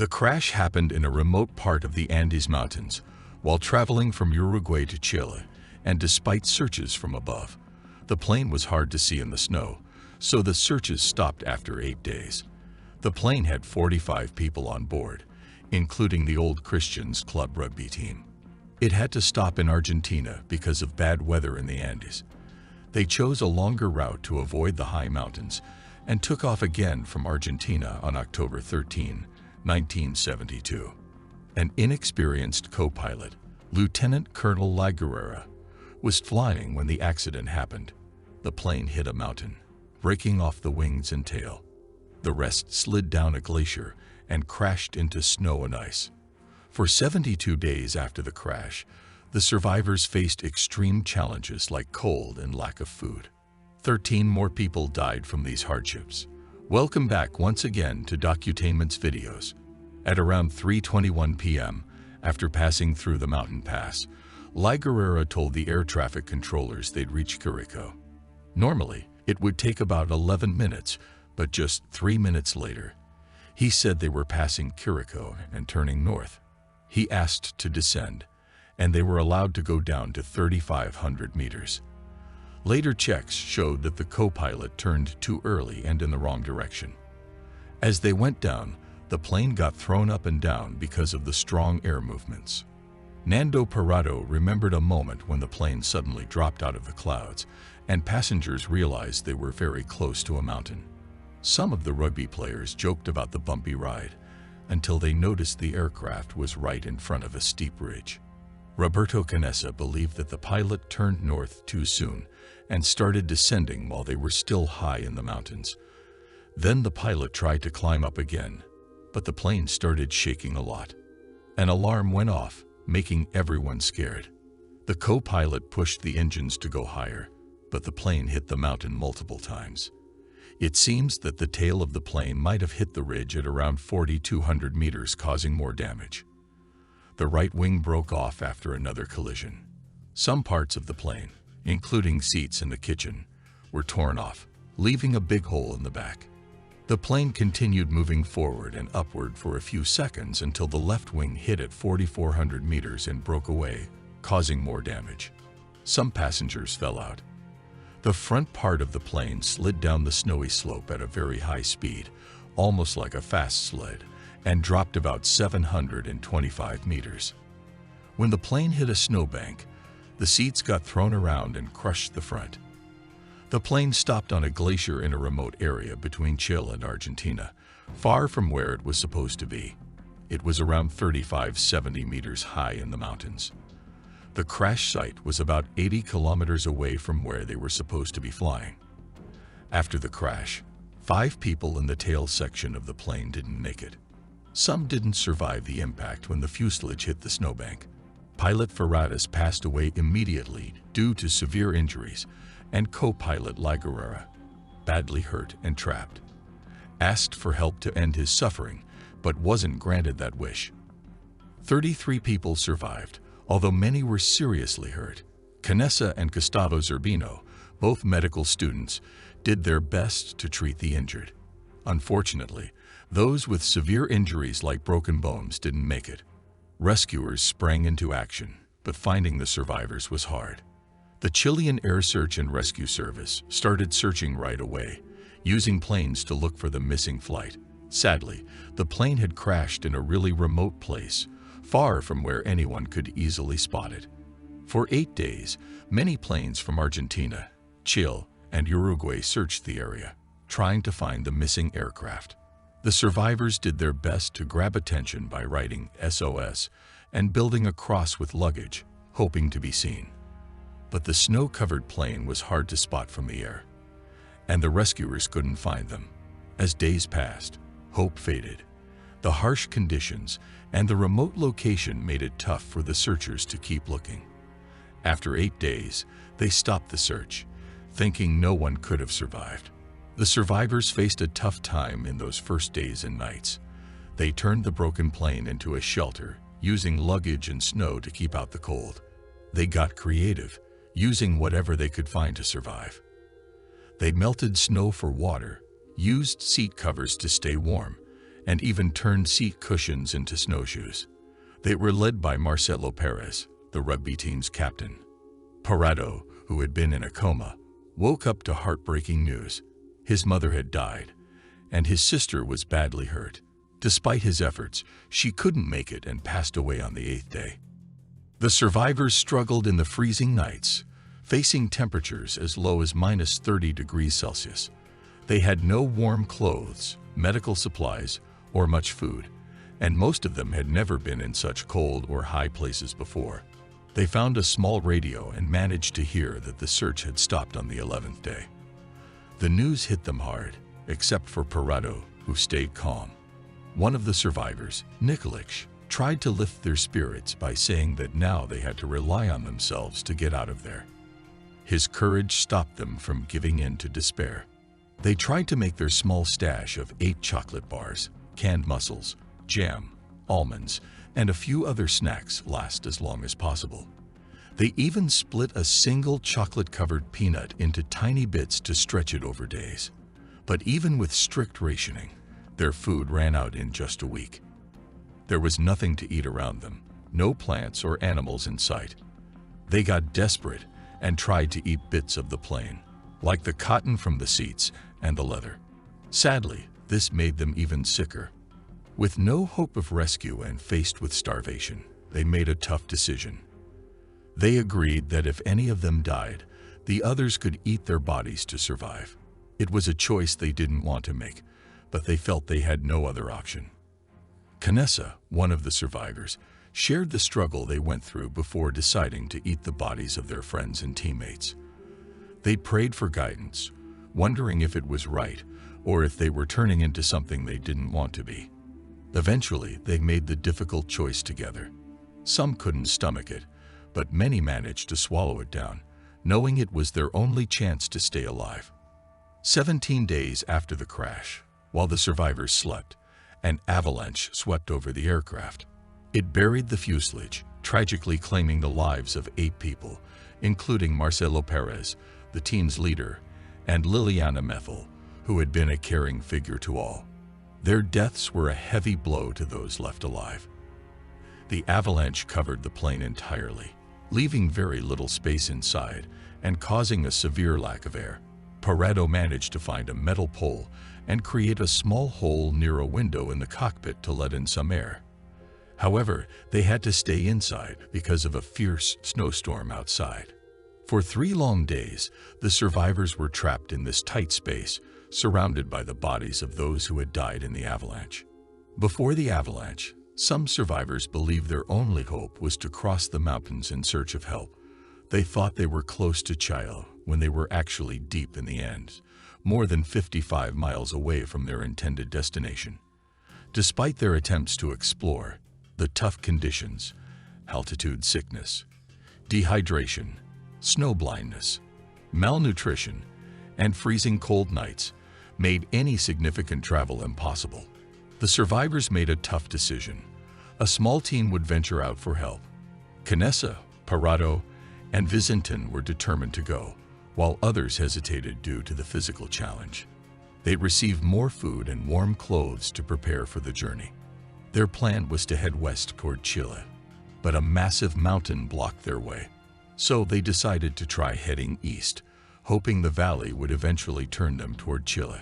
The crash happened in a remote part of the Andes Mountains while traveling from Uruguay to Chile, and despite searches from above, the plane was hard to see in the snow, so the searches stopped after 8 days. The plane had 45 people on board, including the Old Christians club rugby team. It had to stop in Argentina because of bad weather in the Andes. They chose a longer route to avoid the high mountains and took off again from Argentina on October 13, 1972. An inexperienced co-pilot, Lieutenant Colonel Liguerra, was flying when the accident happened. The plane hit a mountain, breaking off the wings and tail. The rest slid down a glacier and crashed into snow and ice. For 72 days after the crash, the survivors faced extreme challenges like cold and lack of food. 13 more people died from these hardships. Welcome back once again to Docutainment's videos. At around 3:21 p.m., after passing through the mountain pass, Liguerra told the air traffic controllers they'd reach Curicó. Normally, it would take about 11 minutes, but just 3 minutes later, he said they were passing Curicó and turning north. He asked to descend, and they were allowed to go down to 3,500 meters. Later checks showed that the co-pilot turned too early and in the wrong direction. As they went down, the plane got thrown up and down because of the strong air movements. Nando Parrado remembered a moment when the plane suddenly dropped out of the clouds, and passengers realized they were very close to a mountain. Some of the rugby players joked about the bumpy ride, until they noticed the aircraft was right in front of a steep ridge. Roberto Canessa believed that the pilot turned north too soon and started descending while they were still high in the mountains. Then the pilot tried to climb up again, but the plane started shaking a lot. An alarm went off, making everyone scared. The co-pilot pushed the engines to go higher, but the plane hit the mountain multiple times. It seems that the tail of the plane might have hit the ridge at around 4,200 meters, causing more damage. The right wing broke off after another collision. Some parts of the plane, including seats in the kitchen, were torn off, leaving a big hole in the back. The plane continued moving forward and upward for a few seconds until the left wing hit at 4,400 meters and broke away, causing more damage. Some passengers fell out. The front part of the plane slid down the snowy slope at a very high speed, almost like a fast sled, and dropped about 725 meters. When the plane hit a snowbank, the seats got thrown around and crushed the front. The plane stopped on a glacier in a remote area between Chile and Argentina, far from where it was supposed to be. It was around 35-70 meters high in the mountains. The crash site was about 80 kilometers away from where they were supposed to be flying. After the crash, 5 people in the tail section of the plane didn't make it. Some didn't survive the impact when the fuselage hit the snowbank. Pilot Ferradas passed away immediately due to severe injuries, and co-pilot Liguerra, badly hurt and trapped, asked for help to end his suffering, but wasn't granted that wish. 33 people survived, although many were seriously hurt. Canessa and Gustavo Zerbino, both medical students, did their best to treat the injured. Unfortunately, those with severe injuries like broken bones didn't make it. Rescuers sprang into action, but finding the survivors was hard. The Chilean Air Search and Rescue Service started searching right away, using planes to look for the missing flight. Sadly, the plane had crashed in a really remote place, far from where anyone could easily spot it. For 8 days, many planes from Argentina, Chile, and Uruguay searched the area, trying to find the missing aircraft. The survivors did their best to grab attention by writing SOS and building a cross with luggage, hoping to be seen. But the snow-covered plane was hard to spot from the air, and the rescuers couldn't find them. As days passed, hope faded. The harsh conditions and the remote location made it tough for the searchers to keep looking. After 8 days, they stopped the search, thinking no one could have survived. The survivors faced a tough time in those first days and nights. They turned the broken plane into a shelter, using luggage and snow to keep out the cold. They got creative, using whatever they could find to survive. They melted snow for water, used seat covers to stay warm, and even turned seat cushions into snowshoes. They were led by Marcelo Perez, the rugby team's captain. Parado, who had been in a coma, woke up to heartbreaking news. His mother had died, and his sister was badly hurt. Despite his efforts, she couldn't make it and passed away on the 8th day. The survivors struggled in the freezing nights, facing temperatures as low as -30 degrees Celsius. They had no warm clothes, medical supplies, or much food, and most of them had never been in such cold or high places before. They found a small radio and managed to hear that the search had stopped on the 11th day. The news hit them hard, except for Parado, who stayed calm. One of the survivors, Nikolic, tried to lift their spirits by saying that now they had to rely on themselves to get out of there. His courage stopped them from giving in to despair. They tried to make their small stash of 8 chocolate bars, canned mussels, jam, almonds, and a few other snacks last as long as possible. They even split a single chocolate-covered peanut into tiny bits to stretch it over days. But even with strict rationing, their food ran out in just a week. There was nothing to eat around them, no plants or animals in sight. They got desperate and tried to eat bits of the plane, like the cotton from the seats and the leather. Sadly, this made them even sicker. With no hope of rescue and faced with starvation, they made a tough decision. They agreed that if any of them died, the others could eat their bodies to survive. It was a choice they didn't want to make, but they felt they had no other option. Canessa, one of the survivors, shared the struggle they went through before deciding to eat the bodies of their friends and teammates. They prayed for guidance, wondering if it was right or if they were turning into something they didn't want to be. Eventually, they made the difficult choice together. Some couldn't stomach it, but many managed to swallow it down, knowing it was their only chance to stay alive. 17 days after the crash, while the survivors slept, an avalanche swept over the aircraft. It buried the fuselage, tragically claiming the lives of 8 people, including Marcelo Perez, the team's leader, and Liliana Methel, who had been a caring figure to all. Their deaths were a heavy blow to those left alive. The avalanche covered the plane entirely, leaving very little space inside and causing a severe lack of air. Parado managed to find a metal pole and create a small hole near a window in the cockpit to let in some air. However, they had to stay inside because of a fierce snowstorm outside. For 3 long days, the survivors were trapped in this tight space, surrounded by the bodies of those who had died in the avalanche. Before the avalanche, some survivors believed their only hope was to cross the mountains in search of help. They thought they were close to Chile when they were actually deep in the Andes, more than 55 miles away from their intended destination. Despite their attempts to explore, the tough conditions, altitude sickness, dehydration, snow blindness, malnutrition, and freezing cold nights made any significant travel impossible. The survivors made a tough decision. A small team would venture out for help. Canessa, Parado, and Vicentin were determined to go, while others hesitated due to the physical challenge. They received more food and warm clothes to prepare for the journey. Their plan was to head west toward Chile, but a massive mountain blocked their way. So they decided to try heading east, hoping the valley would eventually turn them toward Chile.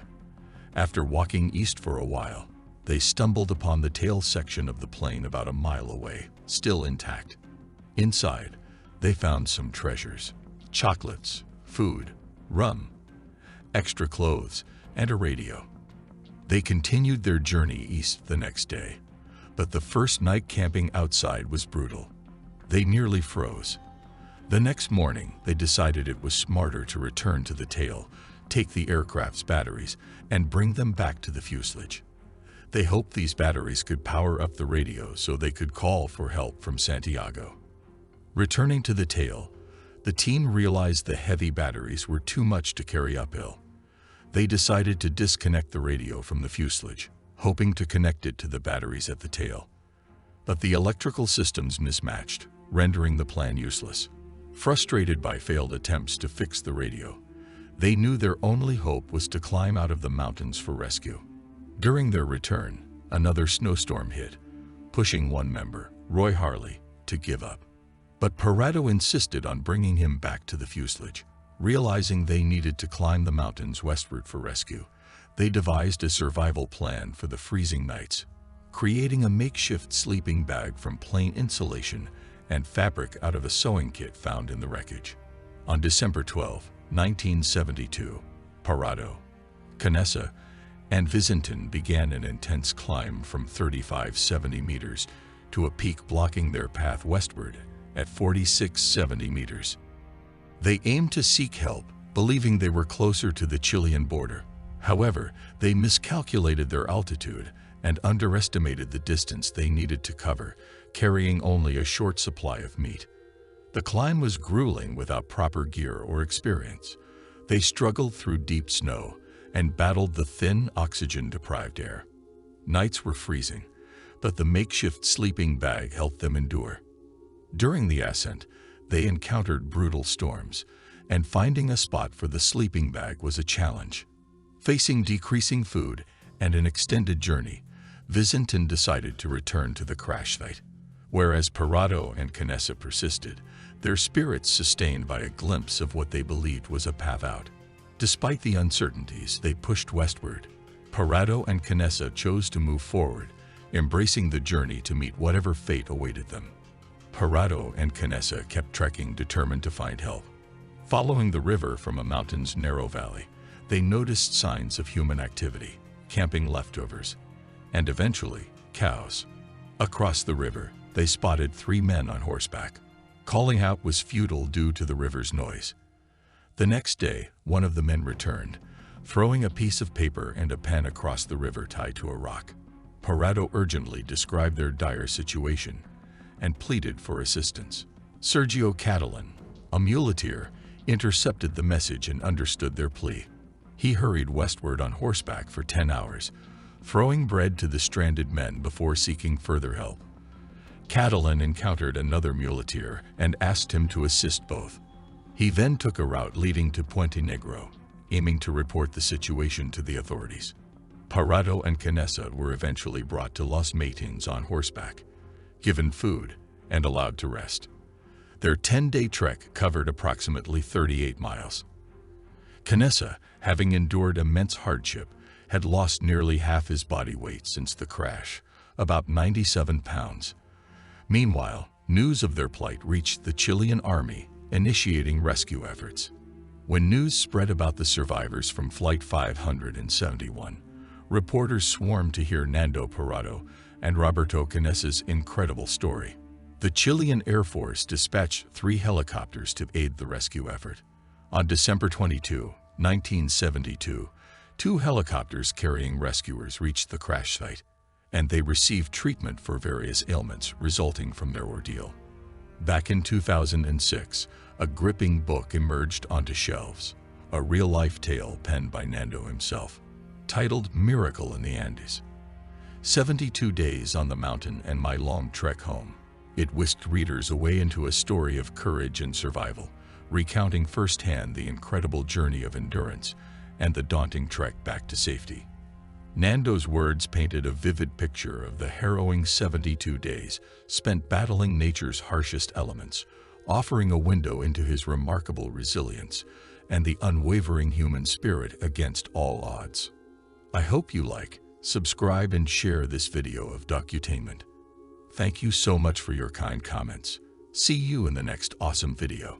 After walking east for a while, they stumbled upon the tail section of the plane about a mile away, still intact. Inside, they found some treasures: chocolates, food, rum, extra clothes, and a radio. They continued their journey east the next day, but the first night camping outside was brutal. They nearly froze. The next morning, they decided it was smarter to return to the tail, take the aircraft's batteries, and bring them back to the fuselage. They hoped these batteries could power up the radio so they could call for help from Santiago. Returning to the tail, the team realized the heavy batteries were too much to carry uphill. They decided to disconnect the radio from the fuselage, hoping to connect it to the batteries at the tail. But the electrical systems mismatched, rendering the plan useless. Frustrated by failed attempts to fix the radio, they knew their only hope was to climb out of the mountains for rescue. During their return, Another snowstorm hit, pushing one member, Roy Harley, to give up. But Parado insisted on bringing him back to the fuselage. Realizing they needed to climb the mountains westward for rescue, they devised a survival plan for the freezing nights, creating a makeshift sleeping bag from plain insulation and fabric out of a sewing kit found in the wreckage. On December 12, 1972, Parado, Canessa, and Vizintin began an intense climb from 3,570 meters to a peak blocking their path westward at 4,670 meters. They aimed to seek help, believing they were closer to the Chilean border. However, they miscalculated their altitude and underestimated the distance they needed to cover, carrying only a short supply of meat. The climb was grueling without proper gear or experience. They struggled through deep snow and battled the thin, oxygen-deprived air. Nights were freezing, but the makeshift sleeping bag helped them endure. During the ascent, they encountered brutal storms, and finding a spot for the sleeping bag was a challenge. Facing decreasing food and an extended journey, Vizintin decided to return to the crash site. Whereas Parado and Canessa persisted, their spirits sustained by a glimpse of what they believed was a path out. Despite the uncertainties, they pushed westward. Parado and Canessa chose to move forward, embracing the journey to meet whatever fate awaited them. Parado and Canessa kept trekking, determined to find help. Following the river from a mountain's narrow valley, they noticed signs of human activity, camping leftovers, and eventually, cows. Across the river, they spotted 3 men on horseback. Calling out was futile due to the river's noise. The next day, one of the men returned, throwing a piece of paper and a pen across the river tied to a rock. Parado urgently described their dire situation and pleaded for assistance. Sergio Catalan, a muleteer, intercepted the message and understood their plea. He hurried westward on horseback for 10 hours, throwing bread to the stranded men before seeking further help. Catalan encountered another muleteer and asked him to assist both. He then took a route leading to Puente Negro, aiming to report the situation to the authorities. Parado and Canessa were eventually brought to Los Matines on horseback, given food, and allowed to rest. Their 10-day trek covered approximately 38 miles. Canessa, having endured immense hardship, had lost nearly half his body weight since the crash, about 97 pounds. Meanwhile, news of their plight reached the Chilean army, initiating rescue efforts. When news spread about the survivors from Flight 571, reporters swarmed to hear Nando Parado and Roberto Canessa's incredible story. The Chilean Air Force dispatched 3 helicopters to aid the rescue effort. On December 22, 1972, 2 helicopters carrying rescuers reached the crash site, and they received treatment for various ailments resulting from their ordeal. Back in 2006, a gripping book emerged onto shelves, a real-life tale penned by Nando himself, titled Miracle in the Andes. 72 Days on the Mountain and My Long Trek Home. It whisked readers away into a story of courage and survival, recounting firsthand the incredible journey of endurance and the daunting trek back to safety. Nando's words painted a vivid picture of the harrowing 72 days spent battling nature's harshest elements, offering a window into his remarkable resilience and the unwavering human spirit against all odds. I hope you like, subscribe, and share this video of Docutainment. Thank you so much for your kind comments. See you in the next awesome video.